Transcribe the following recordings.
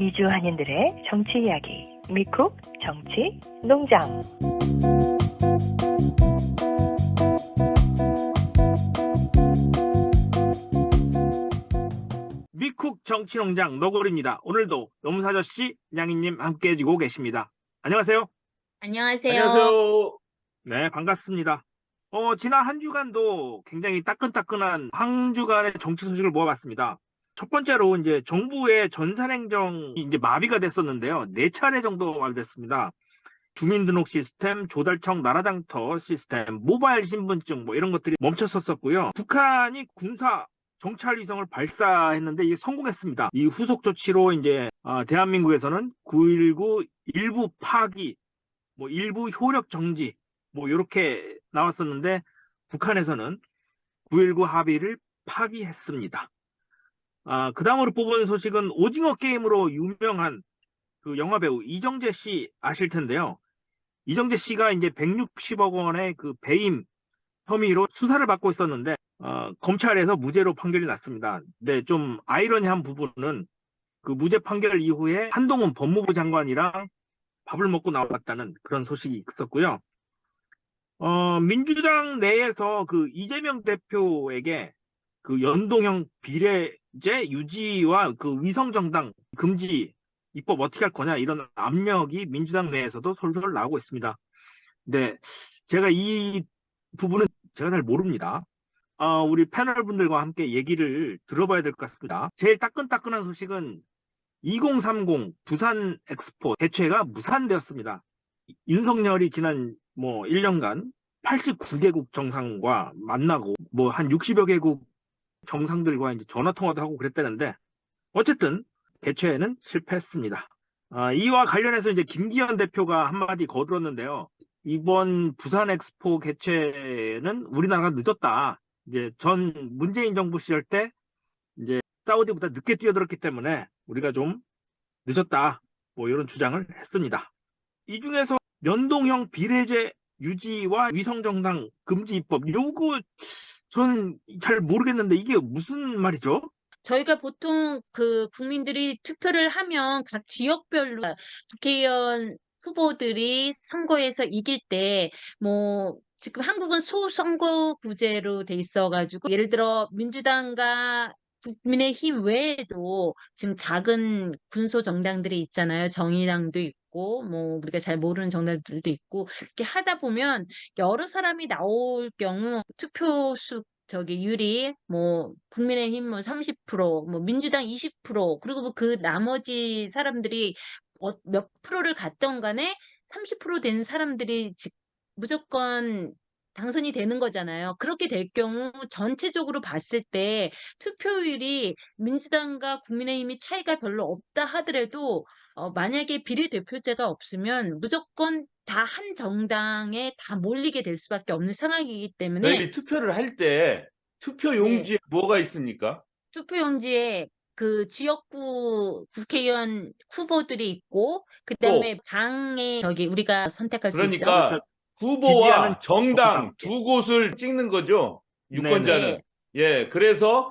미주 한인들의 정치 이야기, 미쿡 정치 농장. 미쿡 정치농장 너구리입니다. 오늘도 노무사저씨, 양희님 함께 해주고 계십니다. 안녕하세요. 안녕하세요. 안녕하세요. 네, 반갑습니다. 지난 한 주간도 굉장히 따끈따끈한 한 주간의 정치 소식을 모아봤습니다. 첫 번째로 이제 정부의 전산행정이 이제 마비가 됐었는데요. 4차례 정도 마비됐습니다. 주민등록 시스템, 조달청 나라장터 시스템, 모바일 신분증 뭐 이런 것들이 멈췄었고요. 북한이 군사 정찰 위성을 발사했는데 이게 성공했습니다. 이 후속 조치로 이제 대한민국에서는 9.19 일부 파기, 뭐 일부 효력 정지, 뭐 이렇게 나왔었는데 북한에서는 9.19 합의를 파기했습니다. 그 다음으로 뽑은 소식은 오징어 게임으로 유명한 그 영화배우 이정재 씨 아실 텐데요. 이정재 씨가 이제 160억 원의 그 배임 혐의로 수사를 받고 있었는데 검찰에서 무죄로 판결이 났습니다. 근데 좀 아이러니한 부분은 그 무죄 판결 이후에 한동훈 법무부 장관이랑 밥을 먹고 나왔다는 그런 소식이 있었고요. 민주당 내에서 그 이재명 대표에게 그 연동형 비례제 유지와 그 위성정당 금지 입법 어떻게 할 거냐 이런 압력이 민주당 내에서도 솔솔 나오고 있습니다. 근데 제가 이 부분은 제가 잘 모릅니다. 우리 패널분들과 함께 얘기를 들어봐야 될 것 같습니다. 제일 따끈따끈한 소식은 2030 부산 엑스포 개최가 무산되었습니다. 윤석열이 지난 뭐 1년간 89개국 정상과 만나고 뭐 한 60여 개국 정상들과 이제 전화 통화도 하고 그랬다는데 어쨌든 개최에는 실패했습니다. 이와 관련해서 이제 김기현 대표가 한마디 거들었는데요. 이번 부산 엑스포 개최는 우리나라가 늦었다. 이제 전 문재인 정부 시절 때 이제 사우디보다 늦게 뛰어들었기 때문에 우리가 좀 늦었다. 뭐 이런 주장을 했습니다. 이 중에서 연동형 비례제 유지와 위성정당 금지 입법 요거 전 잘 모르겠는데 이게 무슨 말이죠? 저희가 보통 그 국민들이 투표를 하면 각 지역별로 국회의원 후보들이 선거에서 이길 때 뭐 지금 한국은 소선거구제로 돼 있어가지고 예를 들어 민주당과 국민의힘 외에도 지금 작은 군소 정당들이 있잖아요. 정의당도 있고 뭐 우리가 잘 모르는 정당들도 있고 이렇게 하다 보면 여러 사람이 나올 경우 투표수 유리 뭐 국민의힘 뭐 30%, 뭐 민주당 20%, 그리고 뭐 그 나머지 사람들이 몇 프로를 갔던 간에 30%된 사람들이 무조건 당선이 되는 거잖아요. 그렇게 될 경우 전체적으로 봤을 때 투표율이 민주당과 국민의힘이 차이가 별로 없다 하더라도 만약에 비례대표제가 없으면 무조건 다 한 정당에 다 몰리게 될 수밖에 없는 상황이기 때문에 저희 투표를 할 때 투표 네. 용지에 뭐가 있습니까? 투표용지에 그 지역구 국회의원 후보들이 있고 또 그다음에 당에 우리가 선택할 수 있죠. 그러니까 지지하는 후보와 정당 정당. 두 곳을 찍는 거죠. 유권자는. 네. 예, 그래서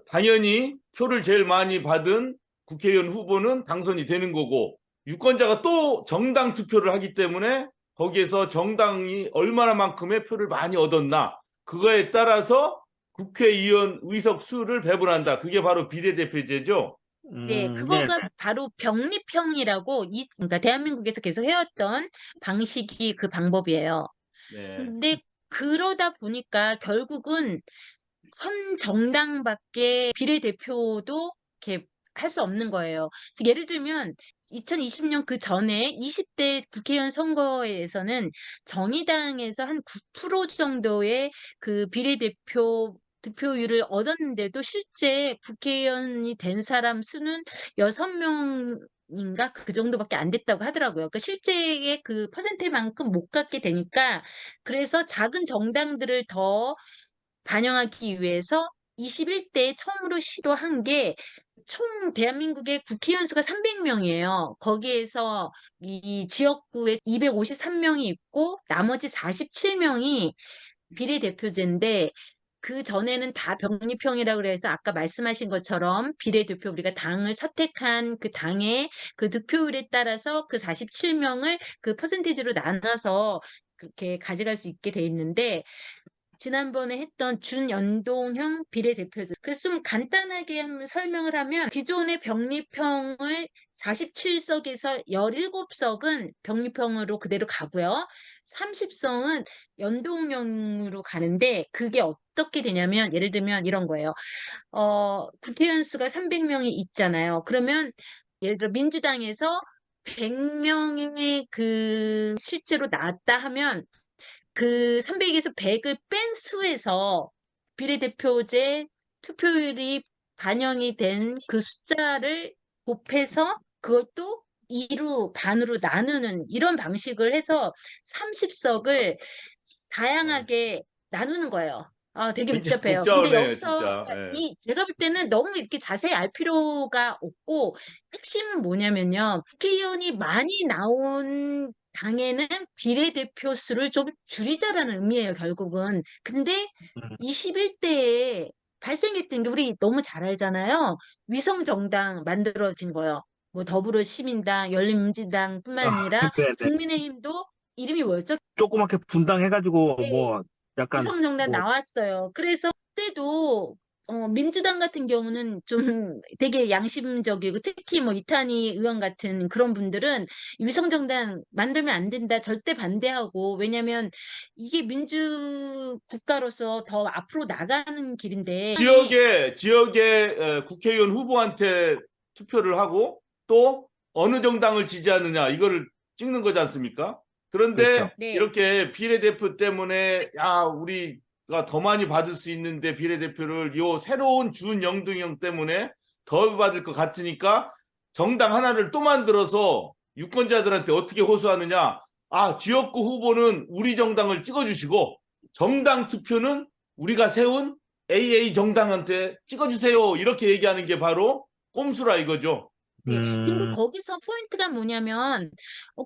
당연히 표를 제일 많이 받은 국회의원 후보는 당선이 되는 거고 유권자가 또 정당 투표를 하기 때문에 거기에서 정당이 얼마나만큼의 표를 많이 얻었나 그거에 따라서 국회의원 의석 수를 배분한다. 그게 바로 비례대표제죠. 네, 네. 그거가 바로 병립형이라고 그러니까 대한민국에서 계속 해왔던 방식이 그 방법이에요. 네. 근데 그러다 보니까 결국은 현 정당밖에 비례대표도 이렇게 할 수 없는 거예요. 그래서 예를 들면 2020년 그 전에 20대 국회의원 선거에서는 정의당에서 한 9% 정도의 그 비례대표 득표율을 얻었는데도 실제 국회의원이 된 사람 수는 6명인가 그 정도밖에 안 됐다고 하더라고요. 그러니까 실제의 그 퍼센트만큼 못 갖게 되니까 그래서 작은 정당들을 더 반영하기 위해서 21대에 처음으로 시도한 게 총 대한민국의 국회의원 수가 300명이에요. 거기에서 이 지역구에 253명이 있고 나머지 47명이 비례대표제인데 그 전에는 다 병립형이라고 그래서 아까 말씀하신 것처럼 비례대표 우리가 당을 선택한 그 당의 그 득표율에 따라서 그 47명을 그 퍼센티지로 나눠서 그렇게 가져갈 수 있게 돼 있는데 지난번에 했던 준연동형 비례대표제. 그래서 좀 간단하게 한번 설명을 하면 기존의 병립형을 47석에서 17석은 병립형으로 그대로 가고요. 30석은 연동형으로 가는데 그게 어떻게 되냐면 예를 들면 이런 거예요. 국회의원 수가 300명이 있잖아요. 그러면 예를 들어 민주당에서 100명이 그 실제로 나왔다 하면 그 300에서 100을 뺀 수에서 비례대표제 투표율이 반영이 된 그 숫자를 곱해서 그것도 2로 반으로 나누는 이런 방식을 해서 30석을 다양하게 나누는 거예요. 되게 굉장히 복잡해요. 근데 복잡하네요, 여기서 진짜. 그러니까 예. 제가 볼 때는 너무 이렇게 자세히 알 필요가 없고 핵심은 뭐냐면요. 국회의원이 많이 나온 당에는 비례대표 수를 좀 줄이자라는 의미예요, 결국은. 근데 음. 21대에 발생했던 게 우리 너무 잘 알잖아요. 위성정당 만들어진 거요. 뭐 더불어시민당, 열린민주당뿐만 아니라 네네. 국민의힘도 이름이 뭐였죠? 조그맣게 분당해가지고 네. 뭐 약간 위성정당 뭐 나왔어요. 그래서 그때도 민주당 같은 경우는 좀 되게 양심적이고 특히 뭐 이탄희 의원 같은 그런 분들은 위성정당 만들면 안 된다 절대 반대하고 왜냐면 이게 민주 국가로서 더 앞으로 나가는 길인데 지역의 국회의원 후보한테 투표를 하고 또 어느 정당을 지지하느냐 이거를 찍는 거지 않습니까? 그런데 그렇죠. 네. 이렇게 비례대표 때문에 우리가 더 많이 받을 수 있는데 비례대표를 요 새로운 준연동형 때문에 더 받을 것 같으니까 정당 하나를 또 만들어서 유권자들한테 어떻게 호소하느냐. 지역구 후보는 우리 정당을 찍어주시고 정당 투표는 우리가 세운 AA 정당한테 찍어주세요. 이렇게 얘기하는 게 바로 꼼수라 이거죠. 네. 근데 음, 거기서 포인트가 뭐냐면,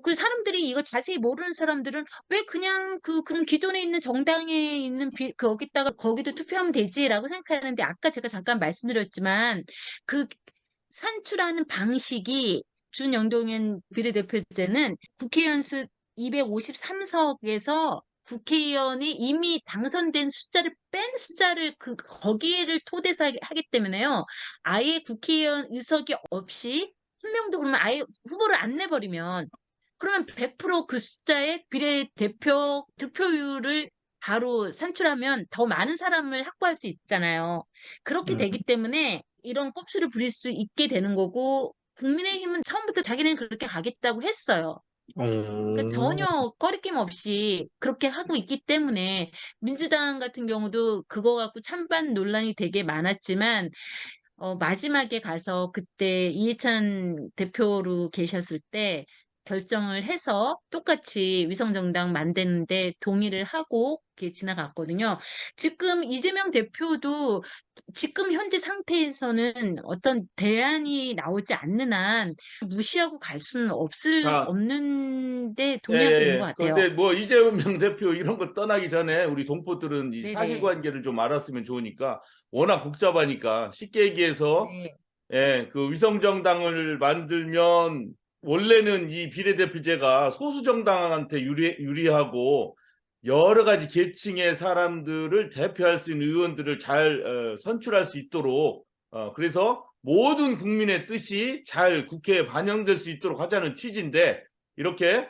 그 사람들이 이거 자세히 모르는 사람들은 왜 그냥 그럼 기존에 있는 정당에 있는 거기다가 거기도 투표하면 되지라고 생각하는데 아까 제가 잠깐 말씀드렸지만 그 산출하는 방식이 준연동형 비례대표제는 국회의원 수 253석에서 국회의원이 이미 당선된 숫자를 뺀 숫자를 거기에를 토대로 하기 때문에요. 아예 국회의원 의석이 없이 한 명도 그러면 아예 후보를 안 내버리면 그러면 100%그 숫자의 비례대표 득표율을 바로 산출하면 더 많은 사람을 확보할 수 있잖아요. 그렇게 음, 되기 때문에 이런 꼼수를 부릴 수 있게 되는 거고 국민의힘은 처음부터 자기네는 그렇게 가겠다고 했어요. 그러니까 전혀 꺼리낌 없이 그렇게 하고 있기 때문에 민주당 같은 경우도 그거 갖고 찬반 논란이 되게 많았지만 마지막에 가서 그때 이해찬 대표로 계셨을 때 결정을 해서 똑같이 위성정당 만드는데 동의를 하고 이렇게 지나갔거든요. 지금 이재명 대표도 지금 현재 상태에서는 어떤 대안이 나오지 않는 한 무시하고 갈 수는 자, 없는데 예, 예, 동의하고 있는 것 예. 같아요. 그런데 뭐 이재명 대표 이런 거 떠나기 전에 우리 동포들은 이 네네. 사실관계를 좀 알았으면 좋으니까 워낙 복잡하니까 쉽게 얘기해서 네. 그 위성정당을 만들면 원래는 이 비례대표제가 소수정당한테 유리하고 여러 가지 계층의 사람들을 대표할 수 있는 의원들을 잘 선출할 수 있도록 그래서 모든 국민의 뜻이 잘 국회에 반영될 수 있도록 하자는 취지인데 이렇게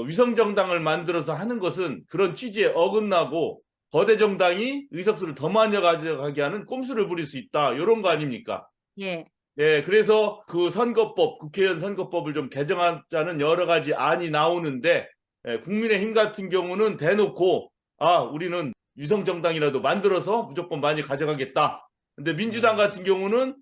위성정당을 만들어서 하는 것은 그런 취지에 어긋나고 거대 정당이 의석수를 더 많이 가져가게 하는 꼼수를 부릴 수 있다. 이런 거 아닙니까? 예. 네, 그래서 그 선거법, 국회의원 선거법을 좀 개정하자는 여러 가지 안이 나오는데 국민의힘 같은 경우는 대놓고 우리는 위성정당이라도 만들어서 무조건 많이 가져가겠다. 근데 민주당 같은 경우는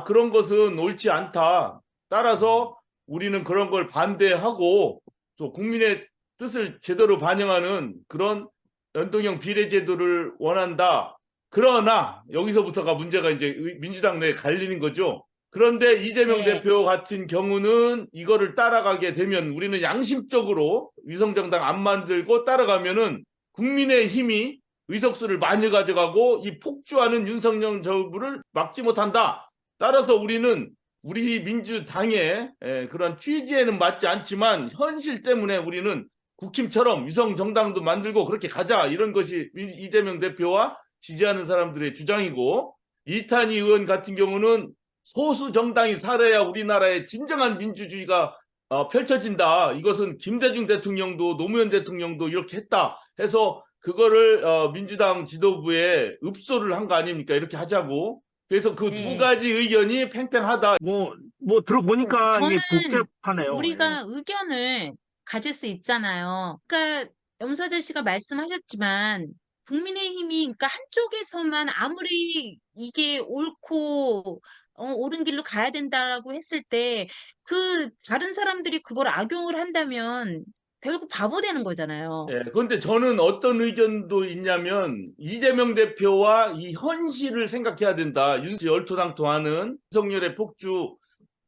그런 것은 옳지 않다. 따라서 우리는 그런 걸 반대하고 또 국민의 뜻을 제대로 반영하는 그런 연동형 비례제도를 원한다. 그러나 여기서부터가 문제가 이제 민주당 내에 갈리는 거죠. 그런데 이재명 네. 대표 같은 경우는 이거를 따라가게 되면 우리는 양심적으로 위성정당 안 만들고 따라가면은 국민의힘이 의석수를 많이 가져가고 이 폭주하는 윤석열 정부를 막지 못한다. 따라서 우리는 우리 민주당의 그런 취지에는 맞지 않지만 현실 때문에 우리는 국힘처럼 위성정당도 만들고 그렇게 가자. 이런 것이 이재명 대표와 지지하는 사람들의 주장이고, 이탄희 의원 같은 경우는 소수 정당이 살아야 우리나라의 진정한 민주주의가 펼쳐진다. 이것은 김대중 대통령도 노무현 대통령도 이렇게 했다 해서 그거를 민주당 지도부에 읍소를 한 거 아닙니까? 이렇게 하자고. 그래서 그 두 네. 가지 의견이 팽팽하다. 뭐 들어보니까 이게 저는 복잡하네요. 예. 우리가 의견을 가질 수 있잖아요. 그러니까 염서재 씨가 말씀하셨지만 국민의힘이 그러니까 한쪽에서만 아무리 이게 옳고 옳은 길로 가야 된다라고 했을 때 그 다른 사람들이 그걸 악용을 한다면 결국 바보 되는 거잖아요. 예, 그런데 저는 어떤 의견도 있냐면 이재명 대표와 이 현실을 생각해야 된다. 열토당토하는 윤석열의 폭주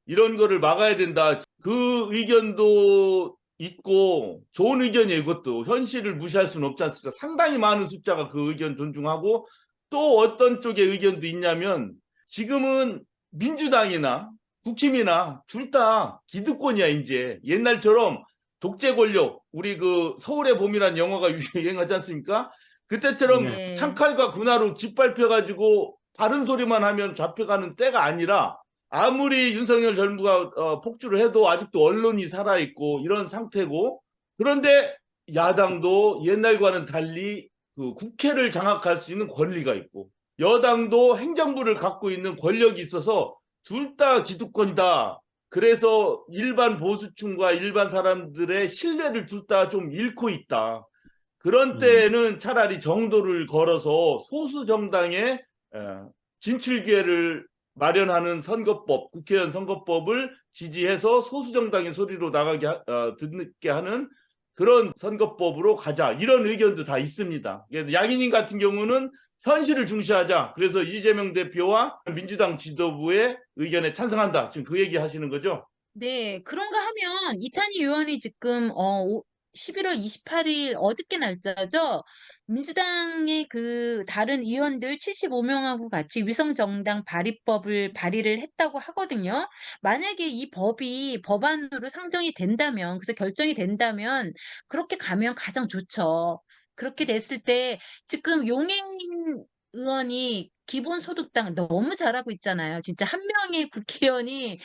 이런 거를 막아야 된다. 그 의견도 있고 좋은 의견이에요. 이것도 현실을 무시할 수는 없지 않습니까? 상당히 많은 숫자가 그 의견 존중하고, 또 어떤 쪽의 의견도 있냐면 지금은 민주당이나 국힘이나 둘 다 기득권이야. 이제 옛날처럼 독재 권력, 우리 그 서울의 봄이란 영화가 유행하지 않습니까? 그때처럼 네. 창칼과 군화로 짓밟혀가지고 바른 소리만 하면 잡혀가는 때가 아니라, 아무리 윤석열 정부가 폭주를 해도 아직도 언론이 살아있고 이런 상태고, 그런데 야당도 옛날과는 달리 그 국회를 장악할 수 있는 권리가 있고, 여당도 행정부를 갖고 있는 권력이 있어서 둘 다 기득권이다. 그래서 일반 보수층과 일반 사람들의 신뢰를 둘 다 좀 잃고 있다. 그런 때에는 차라리 정도를 걸어서 소수 정당의 진출 기회를 마련하는 선거법, 국회의원 선거법을 지지해서 소수 정당의 소리로 나가게 듣게 하는 그런 선거법으로 가자. 이런 의견도 다 있습니다. 양인님 같은 경우는 현실을 중시하자. 그래서 이재명 대표와 민주당 지도부의 의견에 찬성한다. 지금 그 얘기 하시는 거죠? 네, 그런가 하면 이탄희 의원이 지금 11월 28일 어저께 날짜죠. 민주당의 그 다른 의원들 75명하고 같이 위성정당 발의법을 발의를 했다고 하거든요. 만약에 이 법이 법안으로 상정이 된다면, 그래서 결정이 된다면 그렇게 가면 가장 좋죠. 그렇게 됐을 때 지금 용해인 의원이 기본소득당 너무 잘하고 있잖아요. 진짜 한 명의 국회의원이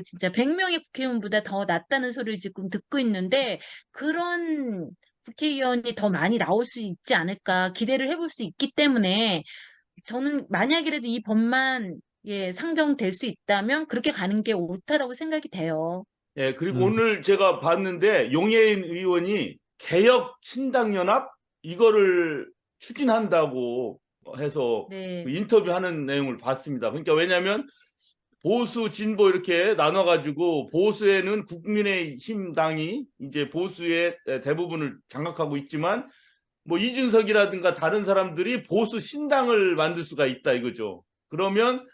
진짜 100명의 국회의원보다 더 낫다는 소리를 지금 듣고 있는데, 그런 국회의원이 더 많이 나올 수 있지 않을까 기대를 해볼 수 있기 때문에, 저는 만약이라도 이 법만 상정될 수 있다면 그렇게 가는 게 옳다라고 생각이 돼요. 예, 그리고 오늘 제가 봤는데 용해인 의원이 개혁 신당연합 이거를 추진한다고 해서 네. 그 인터뷰하는 내용을 봤습니다. 그러니까 왜냐하면 보수 진보 이렇게 나눠가지고 보수에는 국민의힘 당이 이제 보수의 대부분을 장악하고 있지만, 뭐 이준석이라든가 다른 사람들이 보수 신당을 만들 수가 있다 이거죠. 그러면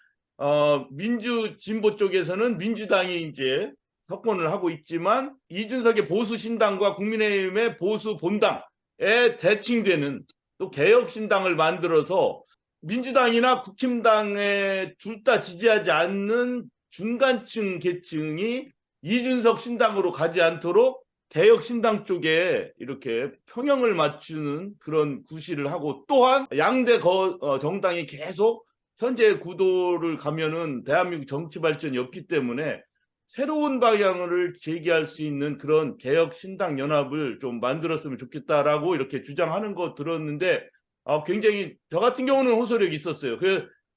민주 진보 쪽에서는 민주당이 이제 석권을 하고 있지만, 이준석의 보수 신당과 국민의힘의 보수 본당에 대칭되는 또 개혁 신당을 만들어서 민주당이나 국힘당에 둘 다 지지하지 않는 중간층 계층이 이준석 신당으로 가지 않도록 개혁 신당 쪽에 이렇게 평형을 맞추는 그런 구실을 하고, 또한 양대 정당이 계속 현재 구도를 가면은 대한민국 정치 발전이 없기 때문에 새로운 방향을 제기할 수 있는 그런 개혁 신당 연합을 좀 만들었으면 좋겠다라고 이렇게 주장하는 거 들었는데, 굉장히 저 같은 경우는 호소력이 있었어요.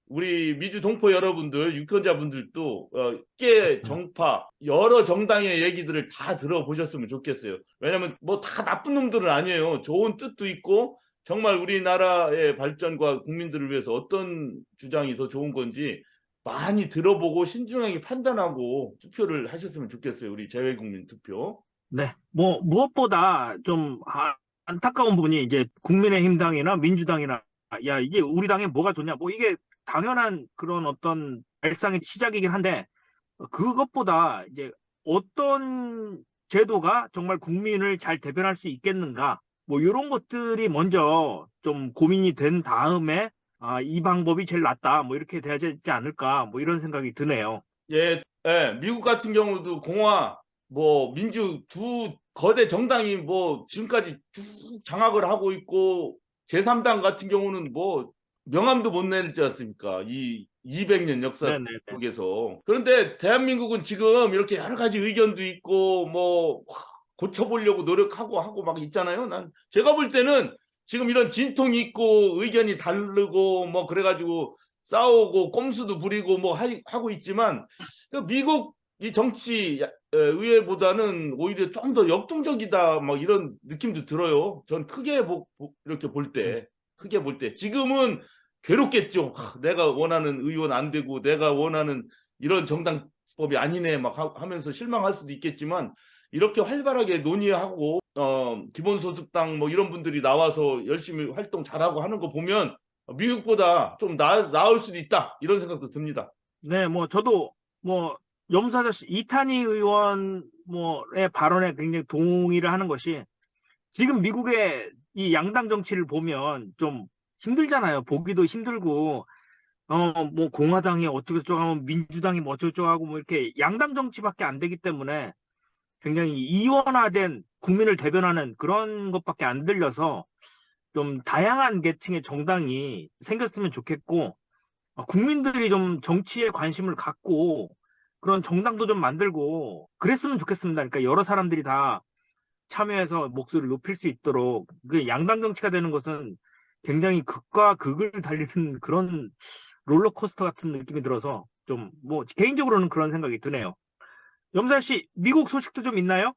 우리 미주 동포 여러분들, 유권자분들도 꽤 정파 여러 정당의 얘기들을 다 들어보셨으면 좋겠어요. 왜냐하면 뭐 다 나쁜 놈들은 아니에요. 좋은 뜻도 있고 정말 우리나라의 발전과 국민들을 위해서 어떤 주장이 더 좋은 건지 많이 들어보고 신중하게 판단하고 투표를 하셨으면 좋겠어요. 우리 재외국민 투표. 네, 뭐 무엇보다 좀 안타까운 부분이 이제 국민의힘당이나 민주당이나 야 이게 우리 당에 뭐가 좋냐, 뭐 이게 당연한 그런 어떤 발상의 시작이긴 한데, 그것보다 이제 어떤 제도가 정말 국민을 잘 대변할 수 있겠는가, 뭐 이런 것들이 먼저 좀 고민이 된 다음에 이 방법이 제일 낫다. 뭐 이렇게 돼야 되지 않을까. 뭐 이런 생각이 드네요. 예, 예, 미국 같은 경우도 공화, 뭐 민주 두 거대 정당이 뭐 지금까지 쭉 장악을 하고 있고 제3당 같은 경우는 뭐 명함도 못 내지 않습니까? 이 200년 역사 네네네. 속에서. 그런데 대한민국은 지금 이렇게 여러 가지 의견도 있고 뭐 고쳐보려고 노력하고 하고 막 있잖아요. 제가 볼 때는 지금 이런 진통이 있고 의견이 다르고 뭐 그래가지고 싸우고 꼼수도 부리고 뭐 하고 있지만 미국 이 정치 의회보다는 오히려 좀 더 역동적이다 막 이런 느낌도 들어요. 전 이렇게 크게 볼 때 지금은 괴롭겠죠. 내가 원하는 의원 안 되고 내가 원하는 이런 정당법이 아니네 막 하면서 실망할 수도 있겠지만 이렇게 활발하게 논의하고 기본소득당 뭐 이런 분들이 나와서 열심히 활동 잘하고 하는 거 보면 미국보다 좀 나을 수도 있다 이런 생각도 듭니다. 네, 뭐 저도 뭐 염사저씨 이탄희 의원 뭐의 발언에 굉장히 동의를 하는 것이 지금 미국의 이 양당 정치를 보면 좀 힘들잖아요. 보기도 힘들고 뭐 공화당이 어쩌고저쩌고 하면 민주당이 뭐 어쩌고저쩌고 하고 뭐 이렇게 양당 정치밖에 안 되기 때문에 굉장히 이원화된 국민을 대변하는 그런 것밖에 안 들려서 좀 다양한 계층의 정당이 생겼으면 좋겠고 국민들이 좀 정치에 관심을 갖고 그런 정당도 좀 만들고 그랬으면 좋겠습니다. 그러니까 여러 사람들이 다 참여해서 목소리를 높일 수 있도록 그 양당 정치가 되는 것은 굉장히 극과 극을 달리는 그런 롤러코스터 같은 느낌이 들어서 좀 뭐 개인적으로는 그런 생각이 드네요. 염살 씨, 미국 소식도 좀 있나요?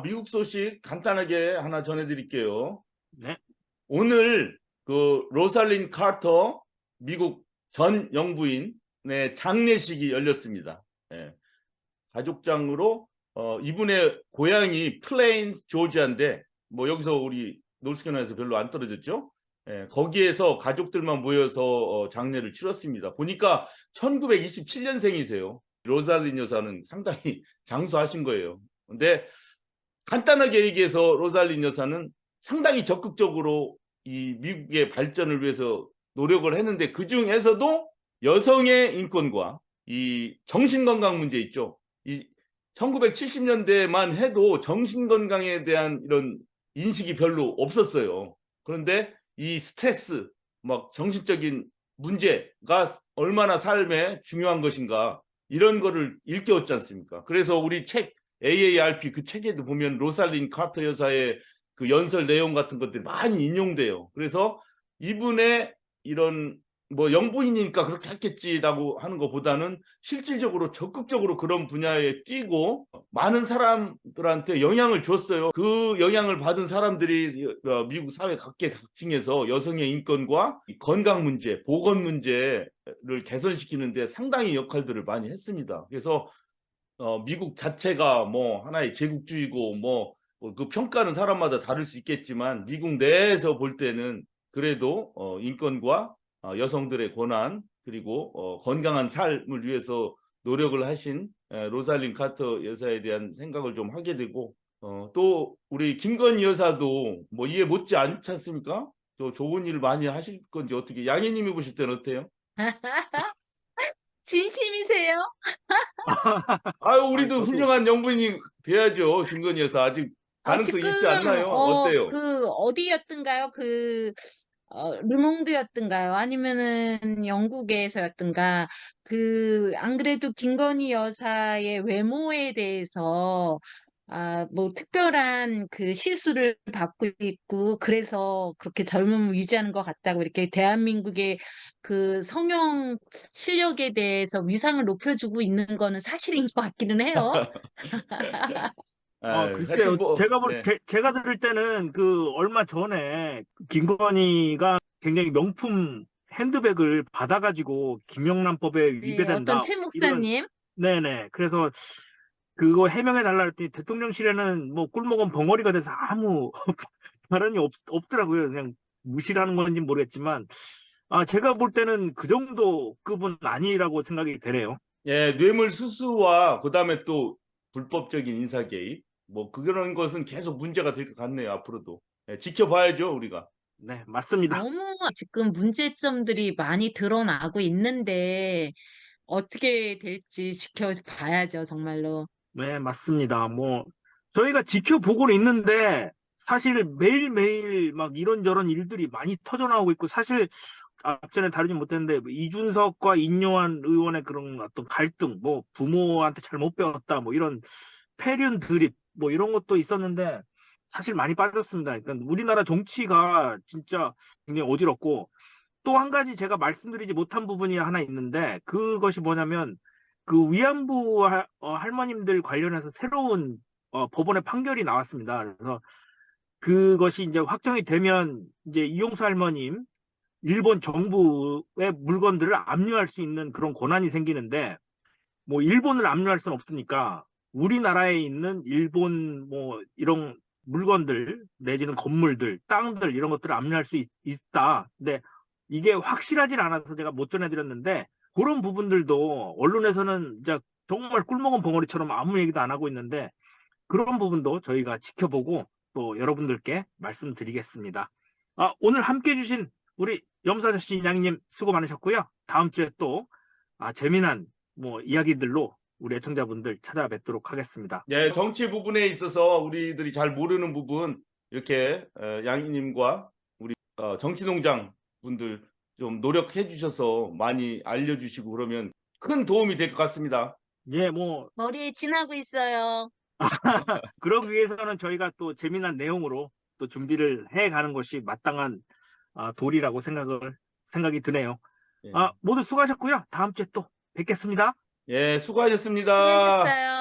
미국 소식 간단하게 하나 전해드릴게요. 네. 오늘 그 로살린 카터 미국 전 영부인의 장례식이 열렸습니다. 예. 가족장으로 이분의 고향이 플레인스 조지아인데 뭐 여기서 우리 노스캐롤라이나에서 별로 안 떨어졌죠. 예, 거기에서 가족들만 모여서 장례를 치렀습니다. 보니까 1927년생이세요. 로살린 여사는 상당히 장수하신 거예요. 근데 간단하게 얘기해서 로살린 여사는 상당히 적극적으로 이 미국의 발전을 위해서 노력을 했는데 그 중에서도 여성의 인권과 이 정신건강 문제 있죠. 이 1970년대만 해도 정신건강에 대한 이런 인식이 별로 없었어요. 그런데 이 스트레스, 막 정신적인 문제가 얼마나 삶에 중요한 것인가 이런 거를 일깨웠지 않습니까? 그래서 우리 책 AARP 그 책에도 보면 로살린 카터 여사의 그 연설 내용 같은 것들이 많이 인용돼요. 그래서 이분의 이런 뭐 영부인이니까 그렇게 했겠지라고 하는 것보다는 실질적으로 적극적으로 그런 분야에 뛰고 많은 사람들한테 영향을 줬어요. 그 영향을 받은 사람들이 미국 사회 각계각층에서 여성의 인권과 건강 문제, 보건 문제를 개선시키는데 상당히 역할들을 많이 했습니다. 그래서 미국 자체가 뭐 하나의 제국주의고 뭐 그 평가는 사람마다 다를 수 있겠지만 미국 내에서 볼 때는 그래도 인권과 여성들의 권한 그리고 건강한 삶을 위해서 노력을 하신 로살린 카터 여사에 대한 생각을 좀 하게 되고 또 우리 김건희 여사도 뭐 이해 못지 않지 않습니까? 또 좋은 일 많이 하실 건지 어떻게 양해님이 보실 때는 어때요? 진심이세요? 아유 우리도 저도 훌륭한 영부인이 돼야죠. 김건희 여사 아직 가능성이 지금 있지 않나요? 어때요? 그 어디였던가요? 르몽드였던가요? 아니면은 영국에서였던가? 안 그래도 김건희 여사의 외모에 대해서 뭐 특별한 그 시술을 받고 있고 그래서 그렇게 젊음을 유지하는 것 같다고 이렇게 대한민국의 그 성형 실력에 대해서 위상을 높여주고 있는 거는 사실인 것 같기는 해요. 하여튼 글쎄요. 뭐 네. 제가 들을 때는 그 얼마 전에 김건희가 굉장히 명품 핸드백을 받아가지고 김영란법에 네, 어떤 위배된다. 최 이런, 목사님. 네네. 그래서 그거 해명해달라 했더니 대통령실에는 뭐 꿀먹은 벙어리가 돼서 아무 발언이 없더라고요. 그냥 무시를 하는 건지 모르겠지만, 제가 볼 때는 그 정도 급은 아니라고 생각이 되네요. 예, 뇌물수수와 그다음에 또 불법적인 인사 개입 뭐 그런 것은 계속 문제가 될 것 같네요. 앞으로도. 지켜봐야죠, 우리가. 네, 맞습니다. 너무 지금 문제점들이 많이 드러나고 있는데 어떻게 될지 지켜봐야죠, 정말로. 네, 맞습니다. 뭐, 저희가 지켜보고는 있는데, 사실 매일매일 막 이런저런 일들이 많이 터져나오고 있고, 사실 앞전에 다루지 못했는데, 뭐 이준석과 인요한 의원의 그런 어떤 갈등, 뭐 부모한테 잘못 배웠다, 뭐 이런 폐륜 드립, 뭐 이런 것도 있었는데, 사실 많이 빠졌습니다. 그러니까 우리나라 정치가 진짜 굉장히 어지럽고, 또 한 가지 제가 말씀드리지 못한 부분이 하나 있는데, 그것이 뭐냐면, 그 위안부 할머님들 관련해서 새로운 법원의 판결이 나왔습니다. 그래서 그것이 이제 확정이 되면 이제 이용수 할머님 일본 정부의 물건들을 압류할 수 있는 그런 권한이 생기는데, 뭐 일본을 압류할 수는 없으니까 우리나라에 있는 일본 뭐 이런 물건들 내지는 건물들, 땅들 이런 것들을 압류할 수 있다. 근데 이게 확실하진 않아서 제가 못 전해드렸는데, 그런 부분들도 언론에서는 이제 정말 꿀먹은 벙어리처럼 아무 얘기도 안 하고 있는데, 그런 부분도 저희가 지켜보고 또 여러분들께 말씀드리겠습니다. 오늘 함께 해주신 우리 염사저씨 양님 수고 많으셨고요. 다음 주에 또 재미난 뭐 이야기들로 우리 애청자분들 찾아뵙도록 하겠습니다. 예, 정치 부분에 있어서 우리들이 잘 모르는 부분 이렇게 양희님과 우리 정치농장 분들 좀 노력해 주셔서 많이 알려주시고 그러면 큰 도움이 될 것 같습니다. 예, 뭐 머리에 지나고 있어요. 그러기 위해서는 저희가 또 재미난 내용으로 또 준비를 해가는 것이 마땅한 도리라고 생각이 드네요. 예, 모두 수고하셨고요. 다음 주에 또 뵙겠습니다. 예, 수고하셨습니다. 수고하셨어요.